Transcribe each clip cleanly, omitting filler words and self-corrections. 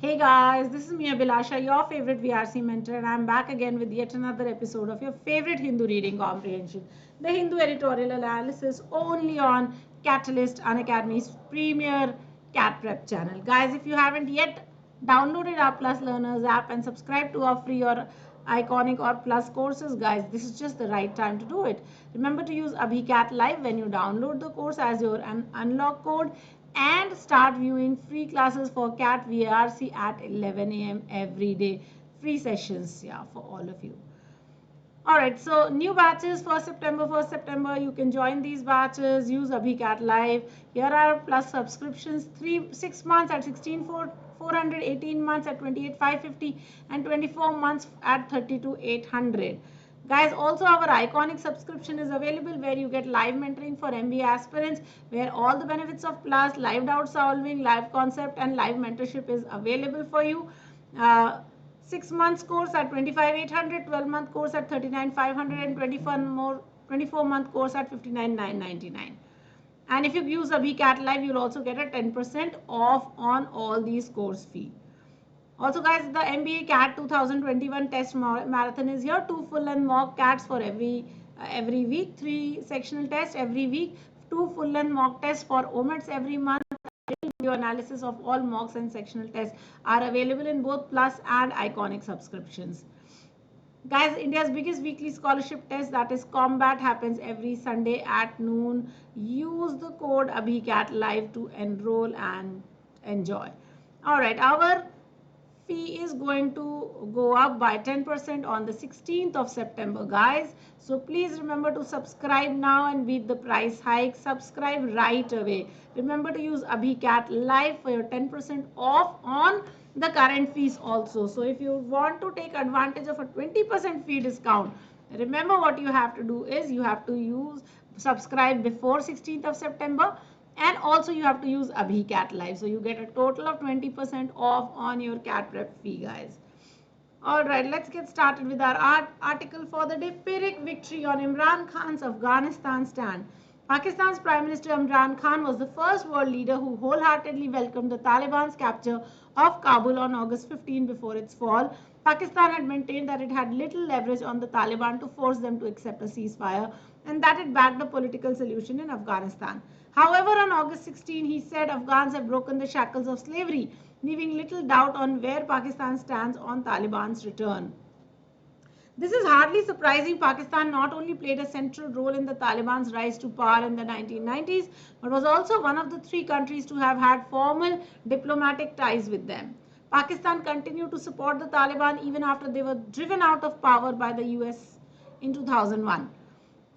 Hey guys, this is me Abhilasha, your favorite VRC mentor, and I'm back again with yet another episode of your favorite Hindu reading comprehension, the Hindu editorial analysis, only on CAT-alyst, Unacademy's premier CAT prep channel. Guys, if you haven't yet downloaded our Plus Learners app and subscribed to our free or iconic or plus courses, guys, this is just the right time to do it. Remember to use AbhiCat Live when you download the course as your unlock code, and start viewing free classes for CAT VRC at 11 a.m. every day. Free sessions, yeah, for all of you. All right, so new batches for September. For September, you can join these batches. Use AbhiCat Live. Here are plus subscriptions: 6 months at 16,400, 18 months at 28,550, and 24 months at 32,800. Guys, also our iconic subscription is available where you get live mentoring for MBA aspirants, where all the benefits of plus, live doubt solving, live concept, and live mentorship is available for you. Uh, 6 months course at 25,800, 12-month course at 39,500, and 24-month course at 59,999. And if you use AbhiCat Live, you'll also get a 10% off on all these course fee. Also, guys, the MBA CAT 2021 test marathon is here. 2 full-length mock CATs for every week, 3 sectional tests every week, 2 full-length mock tests for OMETs every month. Video analysis of all mocks and sectional tests are available in both Plus and Iconic subscriptions. Guys, India's biggest weekly scholarship test, that is Combat, happens every Sunday at noon. Use the code AbhiCat Live to enroll and enjoy. All right, our fee is going to go up by 10% on the 16th of September, guys. So please remember to subscribe now and beat the price hike. Subscribe right away. Remember to use AbhiCat Live for your 10% off on the current fees also. So if you want to take advantage of a 20% fee discount, remember what you have to do is you have to subscribe before 16th of September, and also you have to use AbhiCat Live. So you get a total of 20% off on your CAT prep fee, guys. All right, let's get started with our article for the day. Pyrrhic victory on Imran Khan's Afghanistan stand. Pakistan's Prime Minister Imran Khan was the first world leader who wholeheartedly welcomed the Taliban's capture of Kabul on August 15 before its fall. Pakistan had maintained that it had little leverage on the Taliban to force them to accept a ceasefire, and that it backed a political solution in Afghanistan. However, on August 16, he said Afghans have broken the shackles of slavery, leaving little doubt on where Pakistan stands on Taliban's return. This is hardly surprising. Pakistan not only played a central role in the Taliban's rise to power in the 1990s, but was also one of the 3 countries to have had formal diplomatic ties with them. Pakistan continued to support the Taliban even after they were driven out of power by the US in 2001.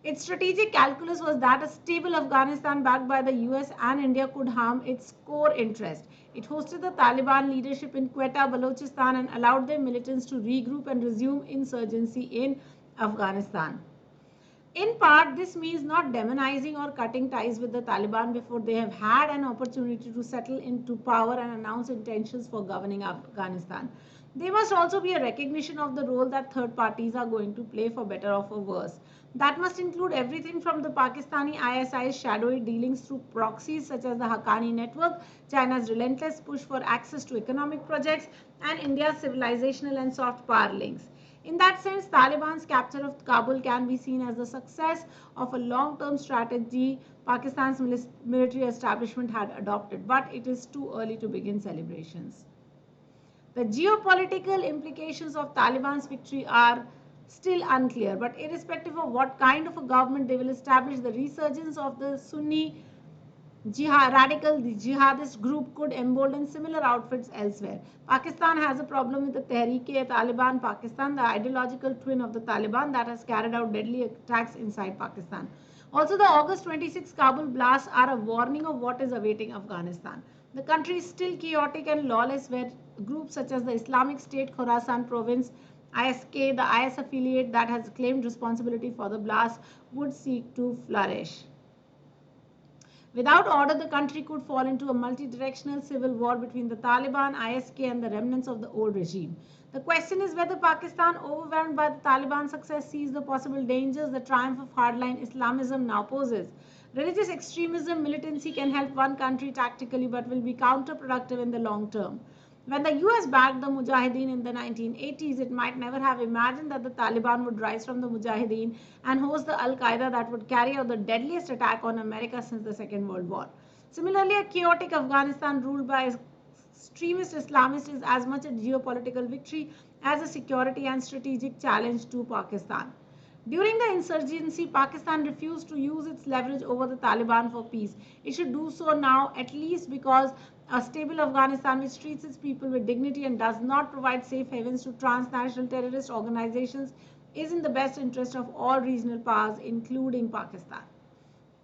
Its strategic calculus was that a stable Afghanistan backed by the US and India could harm its core interest. It hosted the Taliban leadership in Quetta, Balochistan, and allowed their militants to regroup and resume insurgency in Afghanistan. In part, this means not demonizing or cutting ties with the Taliban before they have had an opportunity to settle into power and announce intentions for governing Afghanistan. There must also be a recognition of the role that third parties are going to play, for better or for worse. That must include everything from the Pakistani ISI's shadowy dealings through proxies such as the Haqqani network, China's relentless push for access to economic projects, and India's civilizational and soft power links. In that sense, Taliban's capture of Kabul can be seen as the success of a long-term strategy Pakistan's military establishment had adopted, but it is too early to begin celebrations. The geopolitical implications of Taliban's victory are still unclear, but irrespective of what kind of a government they will establish, the resurgence of the Sunni radical jihadist group could embolden similar outfits elsewhere. Pakistan has a problem with the Tehreek-e-Taliban Pakistan, the ideological twin of the Taliban that has carried out deadly attacks inside Pakistan. Also, the August 26 Kabul blasts are a warning of what is awaiting Afghanistan. The country is still chaotic and lawless, where groups such as the Islamic State Khorasan province, ISK, the IS affiliate that has claimed responsibility for the blast, would seek to flourish. Without order, the country could fall into a multi-directional civil war between the Taliban, ISK, and the remnants of the old regime. The question is whether Pakistan, overwhelmed by the Taliban success, sees the possible dangers the triumph of hardline Islamism now poses. Religious extremism, militancy can help one country tactically but will be counterproductive in the long term. When the US backed the Mujahideen in the 1980s, it might never have imagined that the Taliban would rise from the Mujahideen and host the Al-Qaeda that would carry out the deadliest attack on America since the Second World War. Similarly, a chaotic Afghanistan ruled by extremist Islamists is as much a geopolitical victory as a security and strategic challenge to Pakistan. During the insurgency, Pakistan refused to use its leverage over the Taliban for peace. It should do so now, at least because a stable Afghanistan which treats its people with dignity and does not provide safe havens to transnational terrorist organizations is in the best interest of all regional powers, including Pakistan.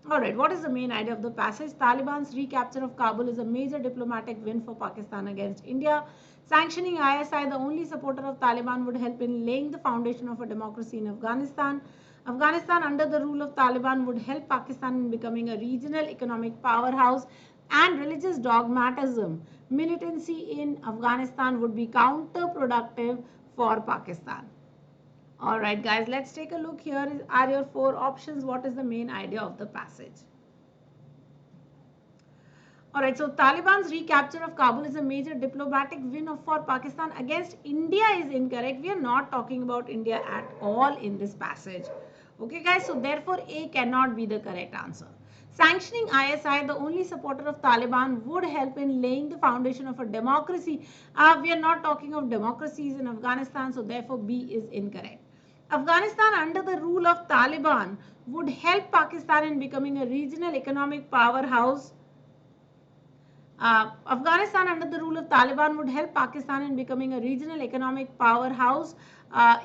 Alright, what is the main idea of the passage? Taliban's recapture of Kabul is a major diplomatic win for Pakistan against India. Sanctioning ISI, the only supporter of Taliban, would help in laying the foundation of a democracy in Afghanistan. Afghanistan under the rule of Taliban would help Pakistan in becoming a regional economic powerhouse, and religious dogmatism, militancy in Afghanistan would be counterproductive for Pakistan. Alright guys, let's take a look. Here are your 4 options. What is the main idea of the passage? Alright, so Taliban's recapture of Kabul is a major diplomatic win for Pakistan against India is incorrect. We are not talking about India at all in this passage. Okay guys, so therefore A cannot be the correct answer. Sanctioning ISI, the only supporter of Taliban, would help in laying the foundation of a democracy. We are not talking of democracies in Afghanistan, so therefore B is incorrect. Afghanistan under the rule of Taliban would help Pakistan in becoming a regional economic powerhouse. Afghanistan under the rule of Taliban would help Pakistan in becoming a regional economic powerhouse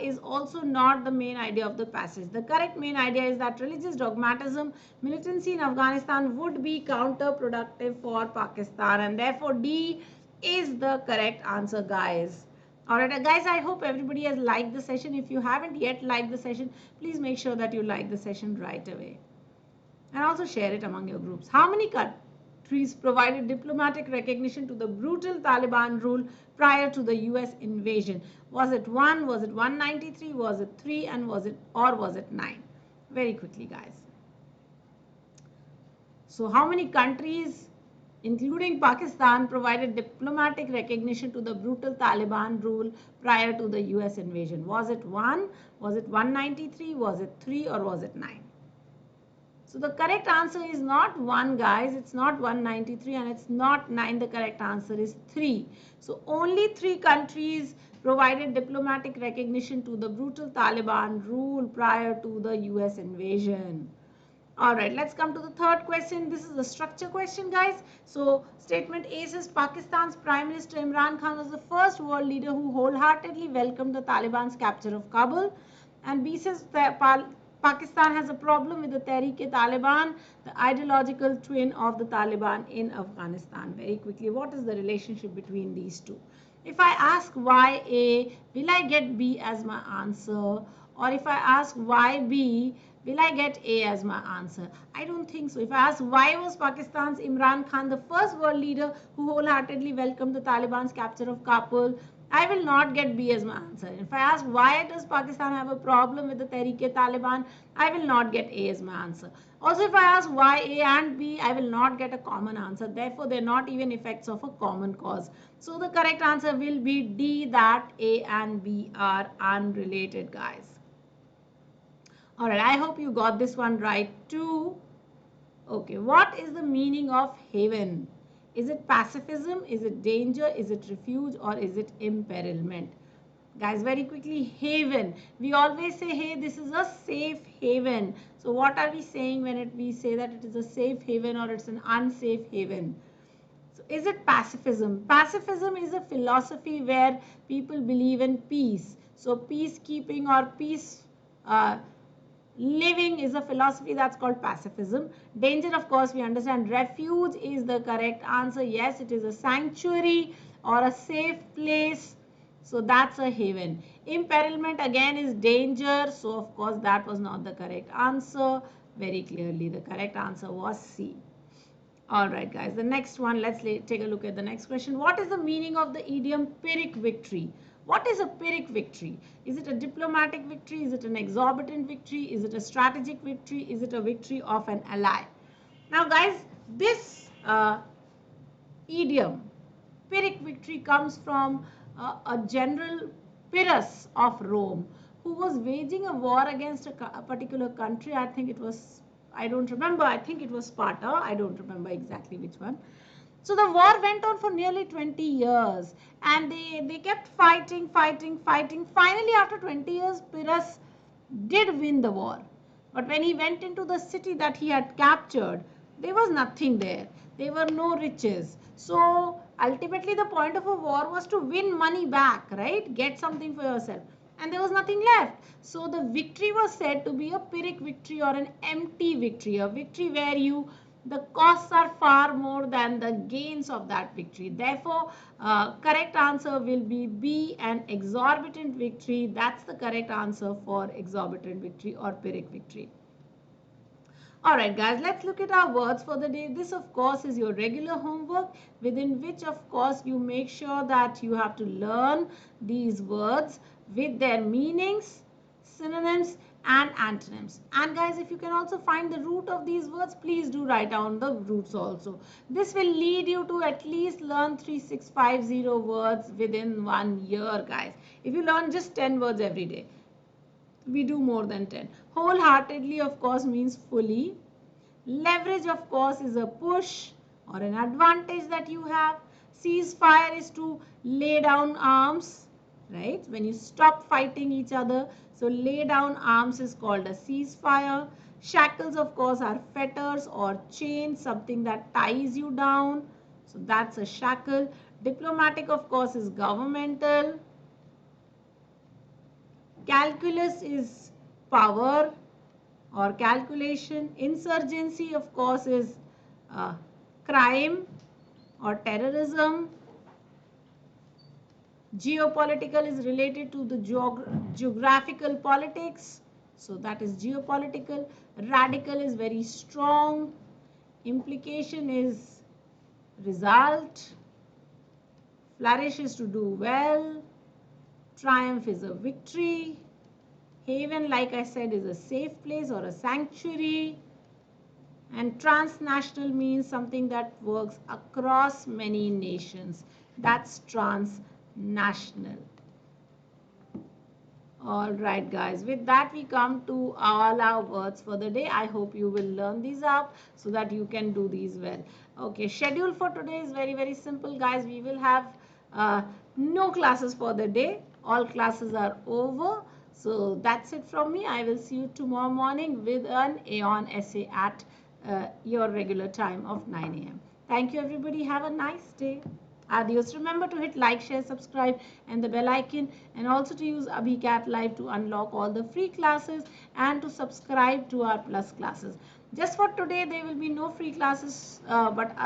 is also not the main idea of the passage. The correct main idea is that religious dogmatism, militancy in Afghanistan would be counterproductive for Pakistan, and therefore D is the correct answer, guys. Alright guys, I hope everybody has liked the session. If you haven't yet liked the session, please make sure that you like the session right away. And also share it among your groups. How many countries provided diplomatic recognition to the brutal Taliban rule prior to the US invasion? Was it 1, was it 193, was it 3, and was it 9? Very quickly guys. So how many countries, including Pakistan, provided diplomatic recognition to the brutal Taliban rule prior to the US invasion? Was it 1, was it 193, was it 3, or was it 9? So the correct answer is not 1 guys, it's not 193 and it's not 9. The correct answer is 3. So only 3 countries provided diplomatic recognition to the brutal Taliban rule prior to the US invasion. Alright, let's come to the third question. This is a structure question guys. So statement A says Pakistan's Prime Minister Imran Khan was the first world leader who wholeheartedly welcomed the Taliban's capture of Kabul. And B says that Pakistan has a problem with the Tehreek-e-Taliban, the ideological twin of the Taliban in Afghanistan. Very quickly, what is the relationship between these two? If I ask why A, will I get B as my answer? Or if I ask why B, will I get A as my answer? I don't think so. If I ask why was Pakistan's Imran Khan the first world leader who wholeheartedly welcomed the Taliban's capture of Kabul, I will not get B as my answer. If I ask why does Pakistan have a problem with the Tehreek-e-Taliban, I will not get A as my answer. Also, if I ask why A and B, I will not get a common answer. Therefore, they are not even effects of a common cause. So the correct answer will be D, that A and B are unrelated, guys. Alright, I hope you got this one right too. Okay, what is the meaning of haven? Is it pacifism? Is it danger? Is it refuge? Or is it imperilment? Guys, very quickly, haven. We always say, hey, this is a safe haven. So what are we saying when we say that it is a safe haven or it's an unsafe haven? So is it pacifism? Pacifism is a philosophy where people believe in peace. So peacekeeping or peace living is a philosophy that's called pacifism. Danger, of course, we understand. Refuge is the correct answer. Yes, it is a sanctuary or a safe place. So that's a haven. Imperilment again is danger. So of course that was not the correct answer. Very clearly the correct answer was C. Alright guys, the next one, let's take a look at the next question. What is the meaning of the idiom Pyrrhic victory? What is a Pyrrhic victory? Is it a diplomatic victory? Is it an exorbitant victory? Is it a strategic victory? Is it a victory of an ally? Now guys, this idiom Pyrrhic victory comes from a general Pyrrhus of Rome, who was waging a war against a particular country. I think it was, I don't remember, I think it was Sparta. I don't remember exactly which one. So the war went on for nearly 20 years, and they kept fighting, fighting, fighting. Finally, after 20 years, Pyrrhus did win the war. But when he went into the city that he had captured, there was nothing there. There were no riches. So ultimately, the point of a war was to win money back, right? Get something for yourself. And there was nothing left. So the victory was said to be a Pyrrhic victory or an empty victory, a victory where the costs are far more than the gains of that victory. Therefore, correct answer will be B, an exorbitant victory. That's the correct answer for exorbitant victory or Pyrrhic victory. Alright guys, let's look at our words for the day. This of course is your regular homework, within which of course you make sure that you have to learn these words with their meanings, synonyms and antonyms. And guys, if you can also find the root of these words, please do write down the roots also. This will lead you to at least learn 3650 words within 1 year, guys. If you learn just 10 words every day, we do more than 10. Wholeheartedly of course means fully. Leverage of course is a push or an advantage that you have. Ceasefire is to lay down arms, right? When you stop fighting each other. So lay down arms is called a ceasefire. Shackles of course are fetters or chains, something that ties you down. So that's a shackle. Diplomatic of course is governmental. Calculus is power or calculation. Insurgency of course is crime or terrorism. Geopolitical is related to the geographical politics, so that is geopolitical. Radical is very strong. Implication is result. Flourish is to do well. Triumph is a victory. Haven, like I said, is a safe place or a sanctuary. And transnational means something that works across many nations. That's transnational. All right, guys. With that, we come to all our words for the day. I hope you will learn these up so that you can do these well. Okay, schedule for today is very, very simple, guys. We will have no classes for the day. All classes are over. So that's it from me. I will see you tomorrow morning with an Aeon essay at your regular time of 9 a.m. Thank you, everybody. Have a nice day. Adios. Remember to hit like, share, subscribe and the bell icon, and also to use Abhi Live to unlock all the free classes and to subscribe to our plus classes. Just for today, there will be no free classes, but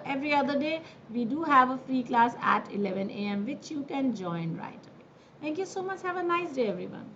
every other day we do have a free class at 11 a.m. which you can join right away. Thank you so much. Have a nice day, everyone.